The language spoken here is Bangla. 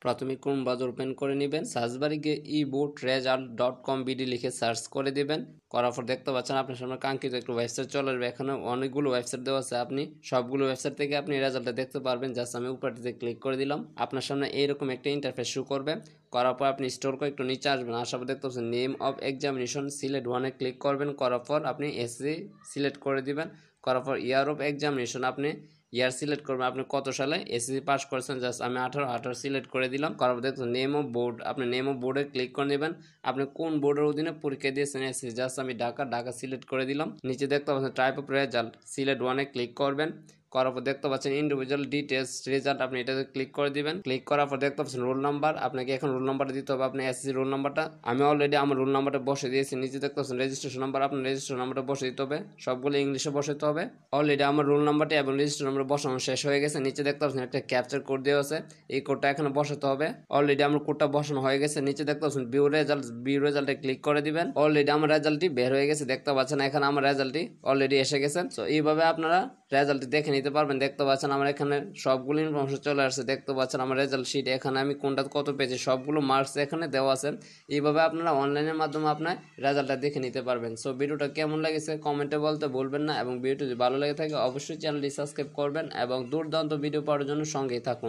প্রথমে ক্রোম ব্রাউজার ওপেন করে নেবেন, সার্চ বারে গিয়ে ebootresult.com বিডি লিখে সার্চ করে দিবেন। করার পর দেখতে পাচ্ছেন আপনার সামনে কাঙ্ক্ষিত একটু ওয়েবসাইট চলে আসবে। এখানে অনেকগুলো ওয়েবসাইট দেওয়া আছে, আপনি সবগুলো ওয়েবসাইট থেকে আপনি রেজাল্টটা দেখতে পারবেন। জাস্ট আমি উপরটিতে ক্লিক করে দিলাম, আপনার সামনে এইরকম একটা ইন্টারফেস শো করবে। করার পর আপনি স্টোর করে একটু নিচে আসবেন, আসার পর দেখতে পাচ্ছেন নেম অফ এক্সামিনেশন সিলেক্ট ওয়ানে ক্লিক করবেন। করার পর আপনি এসসি সিলেক্ট করে দিবেন। করার পর ইয়ার অফ এক্সামিনেশন আপনি ইয়ার সিলেক্ট করবেন, আপনি কত সালে এসএসসি পাস করেছেন। জাস্ট আমি 18 সিলেক্ট করে দিলাম। করার পর দেখুন নেম অফ বোর্ড, আপনি নেম অফ বোর্ডে ক্লিক করে নেবেন, আপনি কোন বোর্ডের অধীনে পরীক্ষা দিয়েছেন এসএসসি। জাস্ট আমি ঢাকা সিলেক্ট করে দিলাম। নিচে দেখতে পাচ্ছেন টাইপ অফ রেজাল্ট, সিলেক্ট ওয়ানে ক্লিক করবেন। করার পর দেখতে পাচ্ছেন ইন্ডিভিজুয়াল ডিটেলস রেজাল্ট, আপনি এটাতে ক্লিক করে দিবেন। ক্লিক করার পর দেখতে পাচ্ছেন রোল নাম্বার, আপনাকে এখন রোল নাম্বারটা দিতে হবে, আপনি এসএসসি রোল নাম্বারটা। আমি অলরেডি আমার রোল নাম্বারটা বসে দিয়েছি। নিচে দেখতে পাচ্ছেন রেজিস্ট্রেশন নাম্বার, আপনার রেজিস্ট্রেশন নাম্বারটা বসে দিতে হবে, সবগুলো ইংলিশে বসাতে হবে। অলরেডি আমার রোল নাম্বারটা এবং রেজিস্ট্রেশন নাম্বার বসানো শেষ হয়ে গেছে। নিচে দেখতে পাচ্ছেন একটা ক্যাপচার কোড দেওয়া আছে, এই কোডটা এখানে বসাতে হবে। অলরেডি আমার কোডটা বসানো হয়ে গেছে। নিচে দেখতে পাচ্ছেন ভিউ রেজাল্টে ক্লিক করে দিবেন। অলরেডি আমার রেজাল্টটি বের হয়ে গেছে, দেখতে পাচ্ছেন এখানে আমার রেজাল্টটি অলরেডি এসে গেছে। তো এইভাবে আপনারা রেজাল্টটি দেখে নিতে পারবেন। দেখতে পাচ্ছেন আমার এখানে সবগুলো ইনফরমেশন চলে আসছে। দেখতে পাচ্ছেন আমার রেজাল্ট শিট, এখানে আমি কোনটা কত পেয়েছি সবগুলো মার্কস এখানে দেওয়া আছে। এইভাবে আপনারা অনলাইনের মাধ্যমে আপনার রেজাল্টটা দেখে নিতে পারবেন। সো ভিডিওটা কেমন লেগেছে কমেন্টে বলতে ভুলবেন না, এবং ভিডিওটি যদি ভালো লেগে থাকে অবশ্যই চ্যানেলটি সাবস্ক্রাইব করবেন এবং দুর্দান্ত ভিডিও পাওয়ার জন্য সঙ্গেই থাকুন।